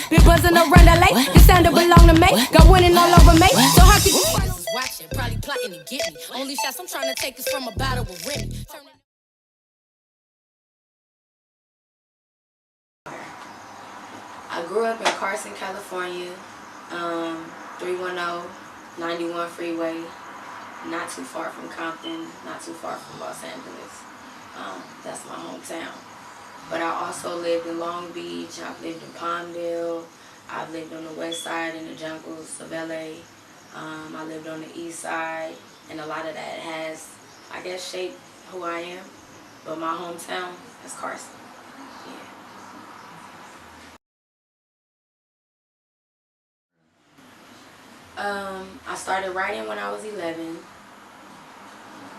Big buzzin' around LA. This sound belong to me. Got winning all over me. So how could you watching? Probably plotting to get me. Only shots I'm trying to take is from a bottle of Remy. I grew up in Carson, California, 310, 91 freeway, not too far from Compton, not too far from Los Angeles. That's my hometown. But I also lived in Long Beach, I've lived in Palmdale, I've lived on the west side in the jungles of LA. I lived on the east side, and a lot of that has, I guess, shaped who I am. But my hometown is Carson. I started writing when I was 11.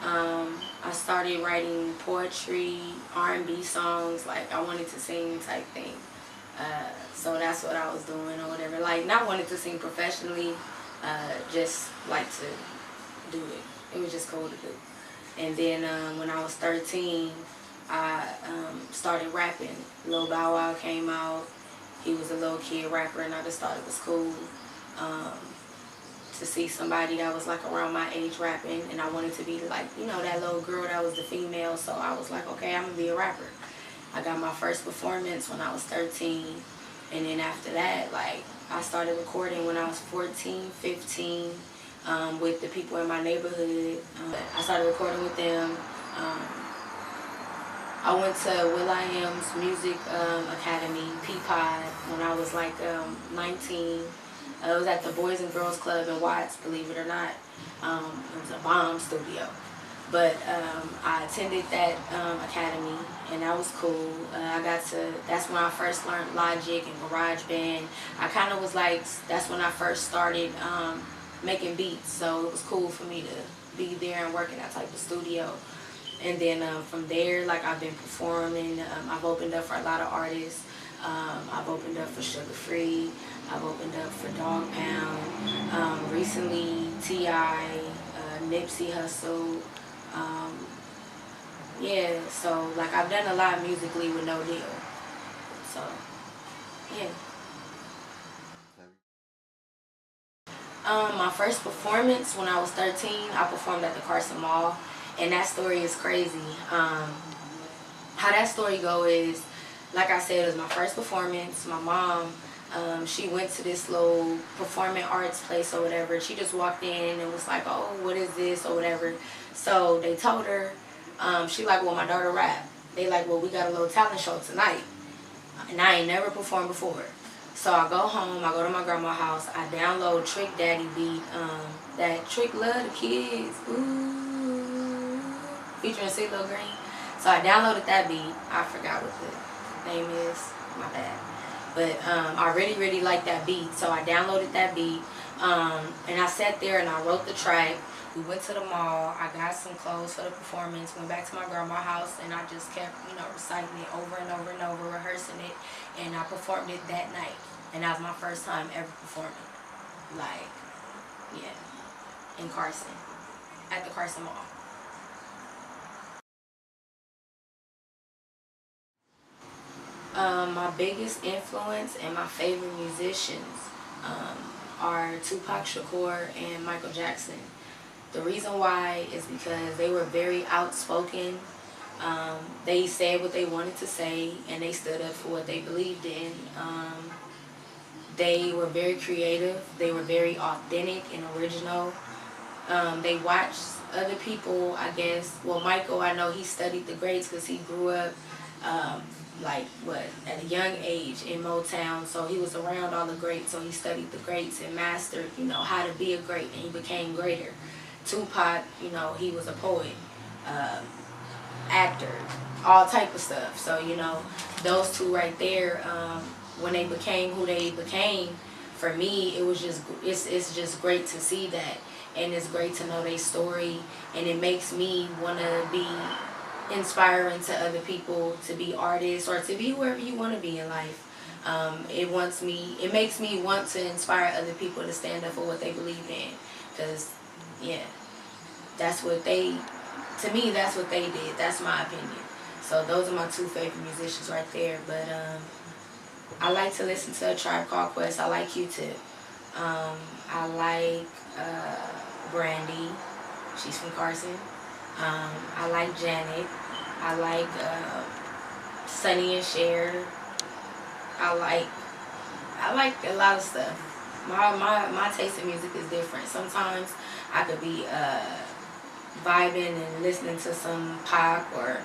I started writing poetry, R&B songs, like I wanted to sing type thing. So that's what I was doing or whatever. Like, not wanted to sing professionally, just like to do it. It was just cool to do. And then when I was 13, I started rapping. Lil Bow Wow came out. He was a little kid rapper, and I just thought it was cool to see somebody that was like around my age rapping, and I wanted to be like, you know, that little girl that was the female. So I was like, okay, I'm gonna be a rapper. I got my first performance when I was 13, and then after that, like, I started recording when I was 14, 15, with the people in my neighborhood. I started recording with them. I went to will.i.am's Music Academy, Peapod, when I was like 19. It was at the Boys and Girls Club in Watts, believe it or not. It was a bomb studio. But I attended that academy, and that was cool. That's when I first learned Logic and GarageBand. I kind of was like, that's when I first started making beats, so it was cool for me to be there and work in that type of studio. And then from there, like, I've been performing. I've opened up for a lot of artists. I've opened up for Sugar Free. I've opened up for Dog Pound. Recently, T.I., Nipsey Hussle. Yeah, so like, I've done a lot musically with No Deal. So, yeah. My first performance when I was 13, I performed at the Carson Mall, and that story is crazy. How that story go is, like I said, it was my first performance. My mom, she went to this little performing arts place or whatever. She just walked in and was like, oh, what is this or whatever. So they told her, she like, well, my daughter rap. They like, well, we got a little talent show tonight. And I ain't never performed before. So I go home, I go to my grandma's house, I download Trick Daddy beat, that Trick Love the Kids, ooh, featuring CeeLo Green. So I downloaded that beat. I forgot what the name is, my bad. But I really, really liked that beat. So I downloaded that beat, and I sat there and I wrote the track. We went to the mall, I got some clothes for the performance, went back to my grandma's house, and I just kept, reciting it over and over and over, rehearsing it, and I performed it that night. And that was my first time ever performing. Like, yeah, in Carson, at the Carson Mall. My biggest influence and my favorite musicians are Tupac Shakur and Michael Jackson. The reason why is because they were very outspoken. They said what they wanted to say, and they stood up for what they believed in. They were very creative. They were very authentic and original. They watched other people, I guess. Well, Michael, I know he studied the greats because he grew up at a young age in Motown, so he was around all the greats, so he studied the greats and mastered, how to be a great, and he became greater. Tupac, he was a poet, actor, all type of stuff. So, those two right there, when they became who they became, for me, it was just, it's just great to see that, and it's great to know their story, and it makes me want to be inspiring to other people to be artists or to be wherever you want to be in life. It makes me want to inspire other people to stand up for what they believe in, because yeah, that's what they did. That's my opinion. So those are my two favorite musicians right there. But I like to listen to A Tribe Called Quest. I like Q-Tip. I like Brandy. She's from Carson. I like Janet. I like Sonny and Cher. I like a lot of stuff. My taste in music is different. Sometimes I could be vibing and listening to some pop, or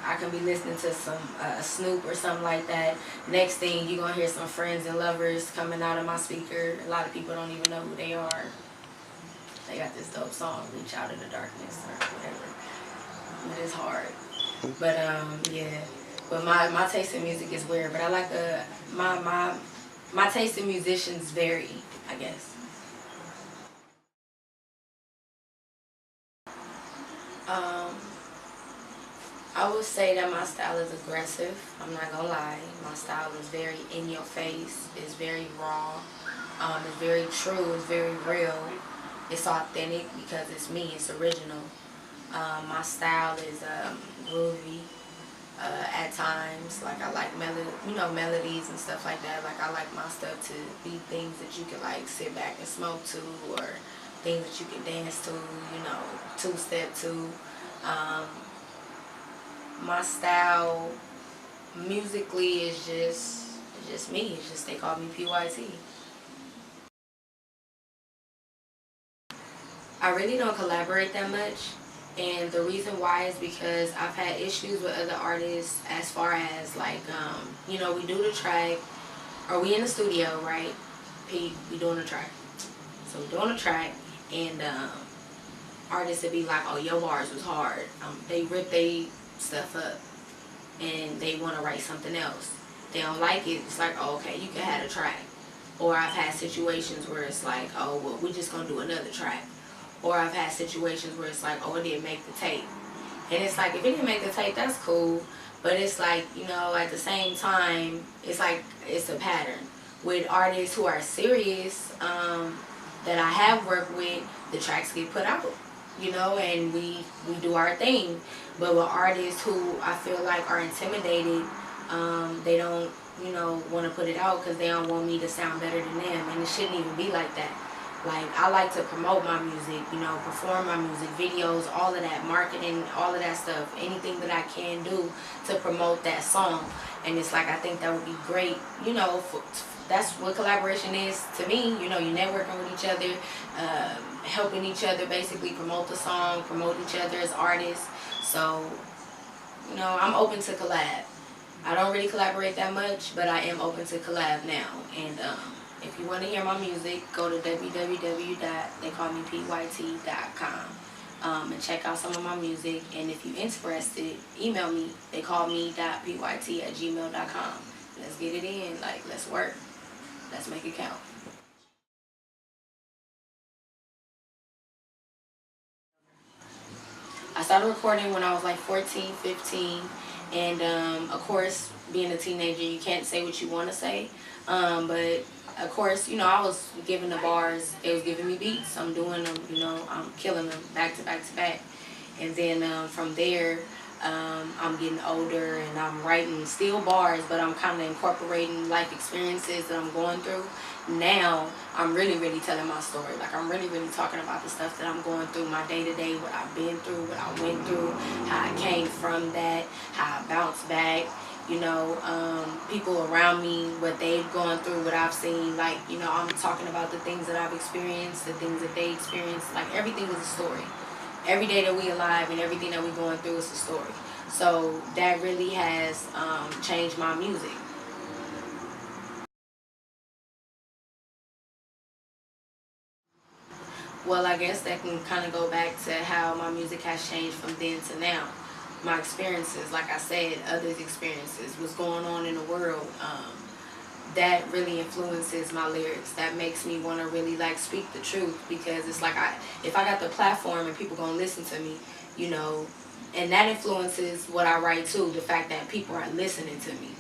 I can be listening to some Snoop or something like that. Next thing, you're going to hear some Friends and Lovers coming out of my speaker. A lot of people don't even know who they are. They got this dope song, Reach Out in the Darkness or whatever. It is hard. But yeah. But my taste in music is weird. But I like my taste in musicians vary, I guess. I would say that my style is aggressive. I'm not gonna lie. My style is very in your face. It's very raw. It's very true. It's very real. It's authentic because it's me. It's original. My style is groovy. At times, like I like melodies and stuff like that. Like I like my stuff to be things that you can like sit back and smoke to, or things that you can dance to. Two-step to. My style musically is just me. It's just they call me PYT. I really don't collaborate that much, and the reason why is because I've had issues with other artists as far as like we do the track, or we in the studio, right? We doing the track, so we doing the track, and artists would be like, oh, your bars was hard. They rip they stuff up and they want to write something else. They don't like it. It's like, oh, okay, you can have a track. Or I've had situations where it's like, oh, well, we're just going to do another track. Or I've had situations where it's like, oh, it didn't make the tape. And it's like, if it didn't make the tape, that's cool. But it's like, at the same time, it's like, it's a pattern. With artists who are serious, that I have worked with, the tracks get put out. And we do our thing. But with artists who I feel like are intimidated, they don't, want to put it out because they don't want me to sound better than them. And it shouldn't even be like that. Like, I like to promote my music, perform my music, videos, all of that, marketing, all of that stuff. Anything that I can do to promote that song. And it's like, I think that would be great, that's what collaboration is to me. You're networking with each other, helping each other basically promote the song, promote each other as artists. So, I'm open to collab. I don't really collaborate that much, but I am open to collab now. And if you want to hear my music, go to www.theycallmepyt.com and check out some of my music. And if you're interested, email me, theycallme.pyt@gmail.com. Let's get it in. Like, let's work. Let's make it count. I started recording when I was like 14, 15. And of course, being a teenager, you can't say what you want to say. But of course, I was giving the bars. They was giving me beats. I'm doing them, I'm killing them back to back to back. And then from there, I'm getting older and I'm writing still bars, but I'm kind of incorporating life experiences that I'm going through. Now, I'm really, really telling my story. Like, I'm really, really talking about the stuff that I'm going through, my day-to-day, what I've been through, what I went through, how I came from that, how I bounced back. People around me, what they've gone through, what I've seen. Like, I'm talking about the things that I've experienced, the things that they experienced. Like, everything is a story. Every day that we alive and everything that we're going through is a story. So that really has changed my music. Well, I guess that can kind of go back to how my music has changed from then to now. My experiences, like I said, others' experiences, what's going on in the world, that really influences my lyrics. That makes me want to really like speak the truth, because it's like if I got the platform and people gonna listen to me, and that influences what I write too. The fact that people are listening to me,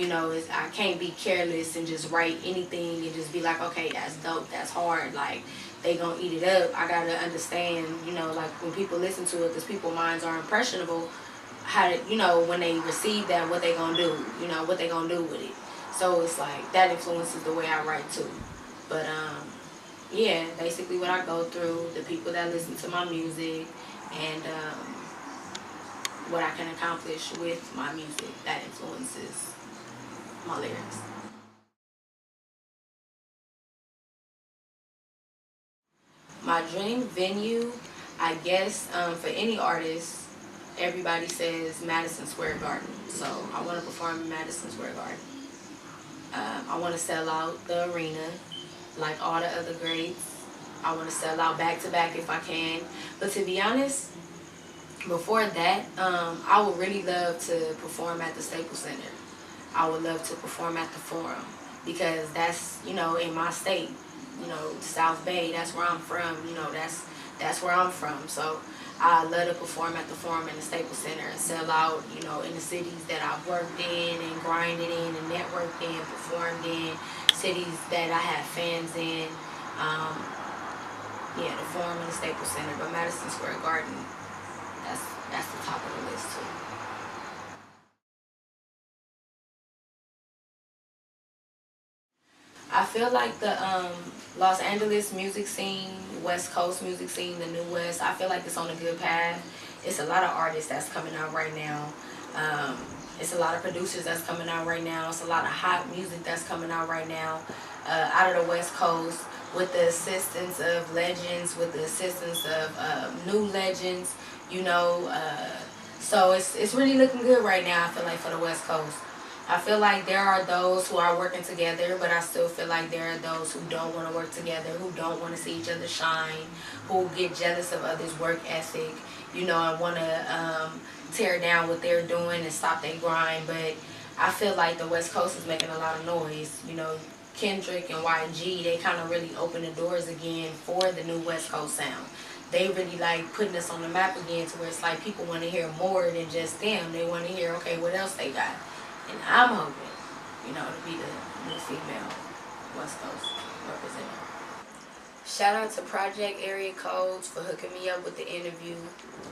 I can't be careless and just write anything and just be like, okay, that's dope, that's hard, like they gonna eat it up. I gotta understand, like when people listen to it, because people's minds are impressionable. How to, when they receive that, what they gonna do, what they gonna do with it. So it's like that influences the way I write too. But yeah, basically what I go through, the people that listen to my music, and what I can accomplish with my music, that influences my lyrics. My dream venue, I guess, for any artist, everybody says Madison Square Garden. So I want to perform in Madison Square Garden. I want to sell out the arena like all the other greats. I want to sell out back to back if I can. But to be honest, before that, I would really love to perform at the Staples Center. I would love to perform at the Forum because that's, you know, in my state, you know, South Bay, that's where I'm from, you know, that's where I'm from. So I love to perform at the Forum and the Staples Center and sell out, you know, in the cities that I've worked in and grinded in and networked in, performed in, cities that I have fans in. Yeah, the Forum and the Staples Center, but Madison Square Garden, that's the top of the list too. I feel like the Los Angeles music scene, West Coast music scene, the New West, I feel like it's on a good path. It's a lot of artists that's coming out right now. It's a lot of producers that's coming out right now. It's a lot of hot music that's coming out right now out of the West Coast with the assistance of legends, with the assistance of new legends, you know. So it's really looking good right now, I feel like, for the West Coast. I feel like there are those who are working together, but I still feel like there are those who don't want to work together, who don't want to see each other shine, who get jealous of others' work ethic, you know, and want to tear down what they're doing and stop their grind. But I feel like the West Coast is making a lot of noise. You know, Kendrick and YG, they kind of really opened the doors again for the new West Coast sound. They really like putting us on the map again to where it's like people want to hear more than just them. They want to hear, okay, what else they got? And I'm hoping, you know, to be the new female West Coast representative. Shout out to Project Area Codes for hooking me up with the interview.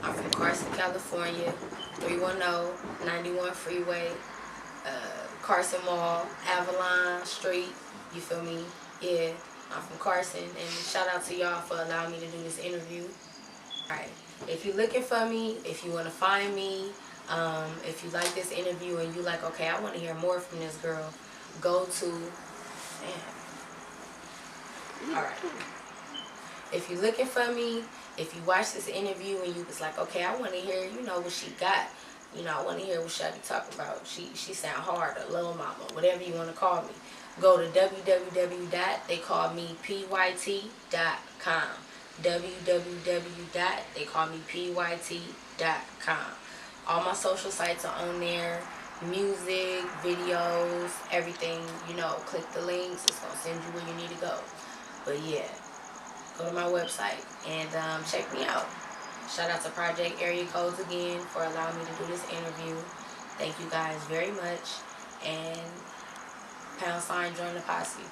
I'm from Carson, California, 310-91 Freeway, Carson Mall, Avalon Street, you feel me? Yeah, I'm from Carson, and shout out to y'all for allowing me to do this interview. Alright, if you're looking for me, if you want to find me, if you like this interview and you like, okay, I want to hear more from this girl, go to, alright. If you're looking for me, if you watch this interview and you was like, okay, I want to hear, you know, what she got. You know, I want to hear what Shawty talking about. She sound hard, or Lil Mama, whatever you want to call me. Go to www.theycallmepyt.com. www.theycallmepyt.com. All my social sites are on there. Music, videos, everything. You know, click the links. It's going to send you where you need to go. But yeah, go to my website and check me out. Shout out to Project Area Codes again for allowing me to do this interview. Thank you guys very much. And # join the posse.